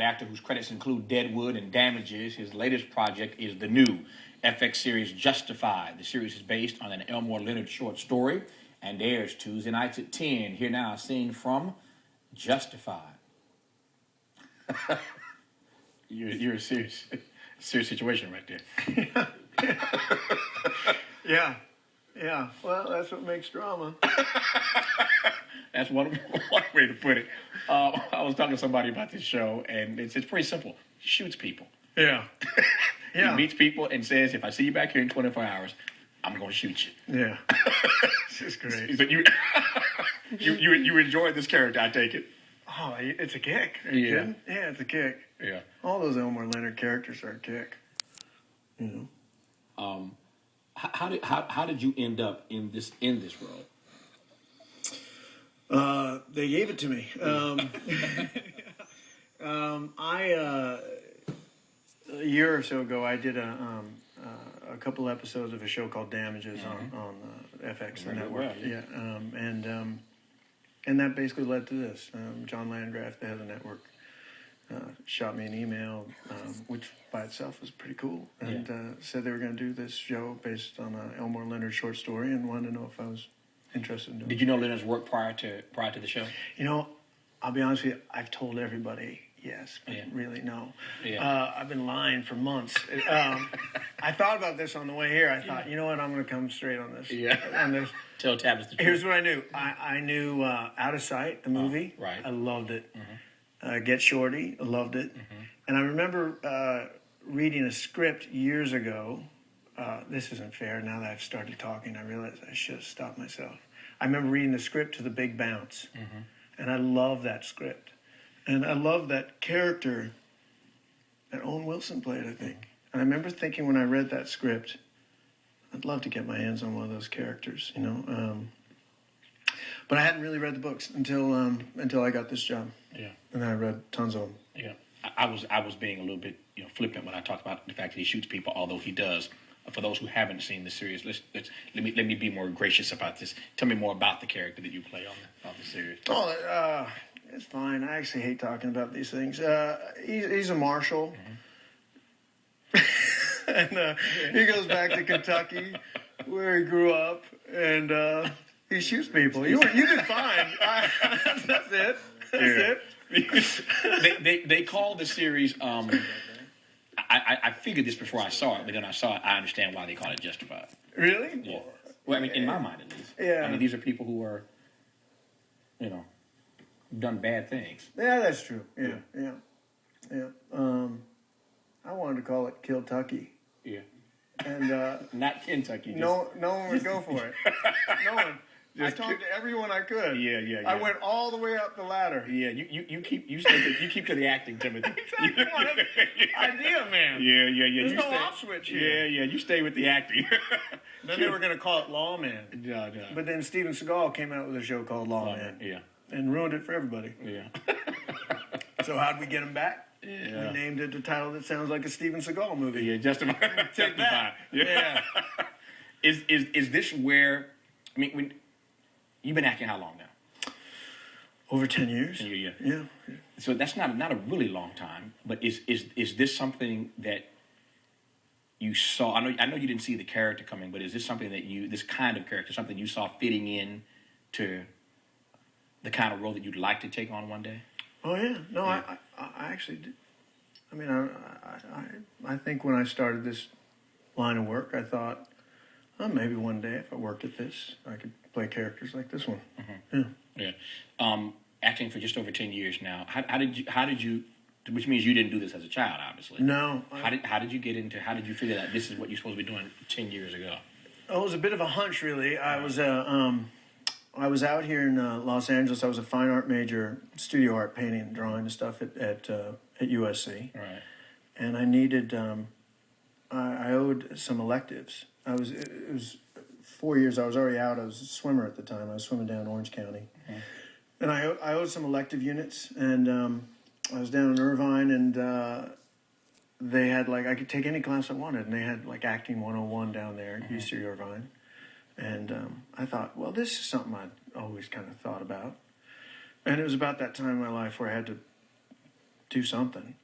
talented actor whose credits include Deadwood and Damages. His latest project is the new FX series Justified. The series is based on an Elmore Leonard short story and airs Tuesday nights at 10. Here now, a scene from Justified. You're a serious situation right there. Yeah. Well, that's what makes drama. That's one way to put it. I was talking to somebody about this show, and it's pretty simple. He shoots people. Yeah. He meets people and says, if I see you back here in 24 hours, I'm going to shoot you. Yeah. This is great. So you enjoyed this character, I take it. Oh, it's a kick. Are you kidding? Yeah, it's a kick. Yeah. All those Elmore Leonard characters are a kick. You know. How did you end up in this role? They gave it to me. A year or so ago, I did a couple episodes of a show called Damages on FX the network. Well, yeah. And that basically led to this. John Landgraf, the head of the network, shot me an email, which by itself was pretty cool, and said they were going to do this show based on an Elmore Leonard short story, and wanted to know if I was interested in doing it. Did you know Leonard's work prior to the show? You know, I'll be honest with you, I've told everybody yes, but really no. Yeah. I've been lying for months. I thought about this on the way here. I thought, you know what, I'm going to come straight on this. Yeah. On this. Tell Tavis the truth. Here's what I knew. I knew Out of Sight, the movie. Right. I loved it. Mm-hmm. Get Shorty, I loved it. Mm-hmm. And I remember reading a script years ago. This isn't fair. Now that I've started talking, I realize I should have stopped myself. I remember reading the script to The Big Bounce. Mm-hmm. And I love that script. And I love that character that Owen Wilson played, I think. And I remember thinking when I read that script, I'd love to get my hands on one of those characters, you know. But I hadn't really read the books until I got this job. Yeah. And I read tons of them. Yeah. I was being a little bit flippant when I talked about the fact that he shoots people, although he does. For those who haven't seen the series, let me be more gracious about this. Tell me more about the character that you play on the series. Oh, it's fine. I actually hate talking about these things. He's a marshal, and he goes back to Kentucky, where he grew up, and he shoots people. You did fine. That's it. That's it. They call the series. I figured this before I saw it, but then I saw it. I understand why they call it Justified. Really? Yeah. Well, I mean, in my mind at least. Yeah. I mean, these are people who are, done bad things. Yeah, that's true. Yeah. I wanted to call it Kiltucky. Yeah. And not Kentucky. No one would go for it. No one. I talked to everyone I could. Yeah. I went all the way up the ladder. Yeah, you keep to the acting, Timothy. Exactly. Idea, man. Yeah. There's no off switch here. Yeah. You stay with the acting. Then they were going to call it Lawman. Yeah. But then Steven Seagal came out with a show called Lawman. Yeah. And ruined it for everybody. Yeah. So how'd we get him back? Yeah. We named it a title that sounds like a Steven Seagal movie. Yeah, Justified. Take that. Yeah. Is this where? I mean, when you've been acting how long now? Over 10 years. Yeah. So that's not a really long time. But is this something that you saw? I know you didn't see the character coming, but is this something that this kind of character, something you saw fitting in to the kind of role that you'd like to take on one day? Oh yeah. No, yeah. I actually did. I mean, I think when I started this line of work, I thought, maybe one day if I worked at this, I could play characters like this one. Mm-hmm. Yeah. Acting for just over 10 years now. How did you? Which means you didn't do this as a child, obviously. No. How did you get into? How did you figure that this is what you're supposed to be doing 10 years ago? Oh, it was a bit of a hunch, really. I was out here in Los Angeles. I was a fine art major, studio art, painting, and drawing and stuff at USC. Right. And I needed. I owed some electives. It was 4 years. I was already out. I was a swimmer at the time. I was swimming down Orange County, and I owed some elective units. And I was down in Irvine, and they had I could take any class I wanted, and they had acting 101 down there at UC Irvine. And I thought, well, this is something I'd always kind of thought about. And it was about that time in my life where I had to do something.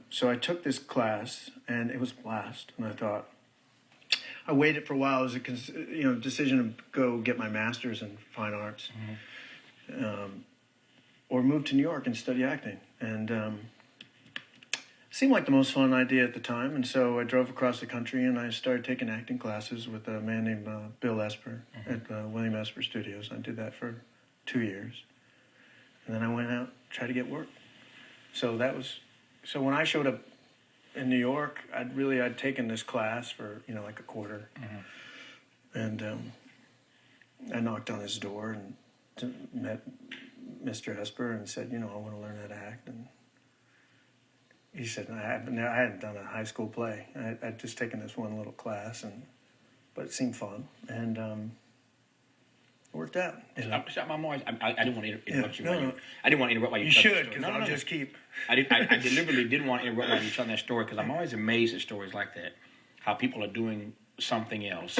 So I took this class, and it was a blast. And I thought, I waited for a while. It was a decision to go get my master's in fine arts, or move to New York and study acting. And seemed like the most fun idea at the time. And so I drove across the country, and I started taking acting classes with a man named Bill Esper at William Esper Studios. I did that for 2 years. And then I went out, tried to get work. So when I showed up in New York, I'd taken this class for, like a quarter. And I knocked on his door and met Mr. Esper and said, I want to learn how to act. And he said, I hadn't done a high school play. I'd just taken this one little class, but it seemed fun. And it worked out. I didn't want to interrupt you. No. I didn't want to interrupt while you. You should, because I'll just keep. I deliberately didn't want to interrupt while you were telling that story, because I'm always amazed at stories like that, how people are doing something else,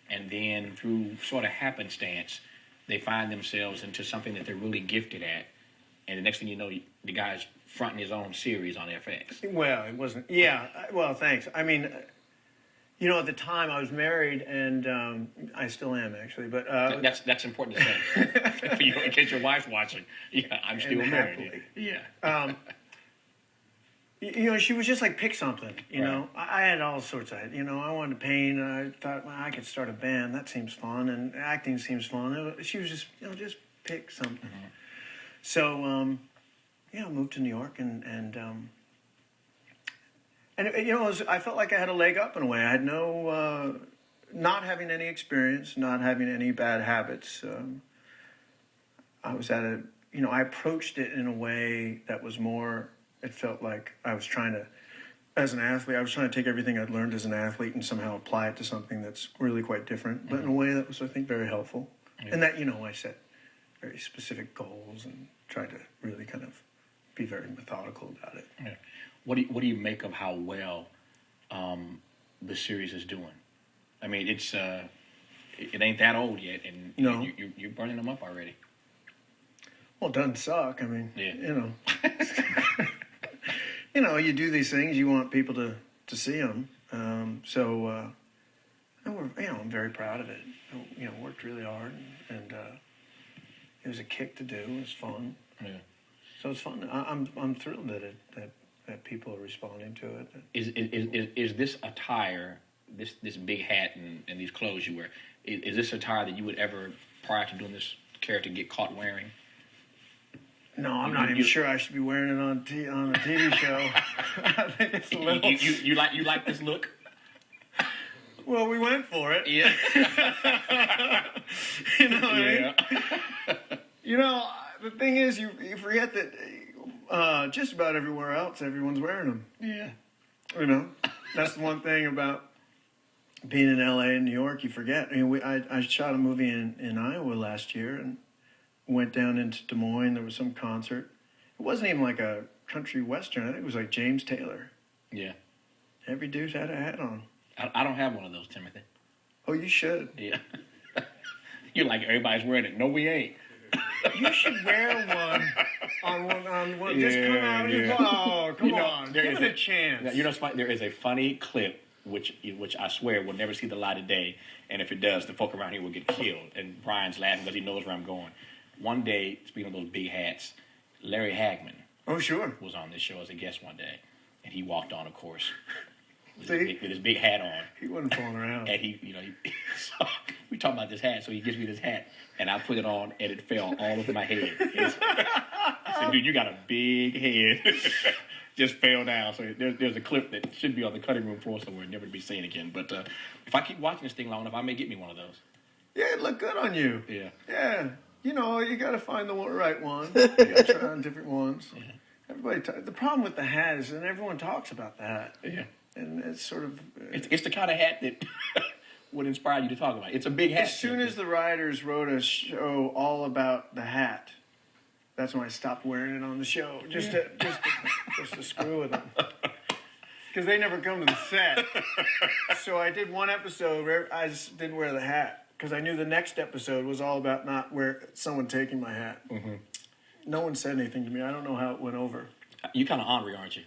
and then through sort of happenstance, they find themselves into something that they're really gifted at, and the next thing you know, the guy's fronting his own series on FX. Well, it wasn't. Yeah. Well, thanks. I mean. At the time I was married, and I still am actually. But that's important to say for you, in case your wife's watching. Yeah, I'm still married. Yeah. She was just like, pick something. I had all sorts of. I wanted to paint. And I thought, well, I could start a band. That seems fun, and acting seems fun. She was just, just pick something. So, I moved to New York, and I felt like I had a leg up in a way. I had no, not having any experience, not having any bad habits. I was at I approached it in a way that was more, it felt like I was trying to, as an athlete, I was trying to take everything I'd learned as an athlete and somehow apply it to something that's really quite different, but in a way that was, I think, very helpful. Yeah. And that, I set very specific goals and tried to really kind of be very methodical about it. Yeah. What do you make of how well the series is doing? I mean, it ain't that old yet, and no. you're burning them up already. Well, it doesn't suck. I mean, yeah. You do these things, you want people to see them. I'm very proud of it. Worked really hard, and it was a kick to do. It was fun. Yeah. So it's fun. I'm thrilled that people are responding to it. Is this attire, this big hat and these clothes you wear, is this attire that you would ever, prior to doing this character, get caught wearing? No, I'm not even sure I should be wearing it on a TV show. I think it's a little. You like this look? Well, we went for it. Yeah. The thing is, you forget that just about everywhere else, everyone's wearing them. Yeah. That's the one thing about being in L.A. and New York, you forget. I mean, I shot a movie in Iowa last year and went down into Des Moines. There was some concert. It wasn't even like a country western. I think it was like James Taylor. Yeah. Every dude had a hat on. I don't have one of those, Timothy. Oh, you should. Yeah. You're like, everybody's wearing it. No, we ain't. You should wear one on one. Yeah, just come out and come on. Give it a chance. It's funny. There is a funny clip which I swear will never see the light of day, and if it does, the folk around here will get killed. And Brian's laughing because he knows where I'm going. One day, speaking of those big hats, Larry Hagman. Oh, sure. Was on this show as a guest one day, and he walked on, of course, with his big hat on. He wasn't fooling around. And so we talking about this hat, so he gives me this hat, and I put it on, and it fell all over my head. I said, dude, you got a big head. Just fell down. So there's a clip that should be on the cutting room floor somewhere, never to be seen again. But if I keep watching this thing long enough, I may get me one of those. Yeah, it looked good on you. Yeah. Yeah. You got to find the right one. You got to try on different ones. Yeah. The problem with the hat is that everyone talks about the hat. Yeah. And it's sort of... It's the kind of hat that would inspire you to talk about it. It's a big hat. As soon as the writers wrote a show all about the hat, that's when I stopped wearing it on the show, just to screw with them. Because they never come to the set. So I did one episode where I just didn't wear the hat, because I knew the next episode was all about someone taking my hat. Mm-hmm. No one said anything to me. I don't know how it went over. You kind of ornery, aren't you?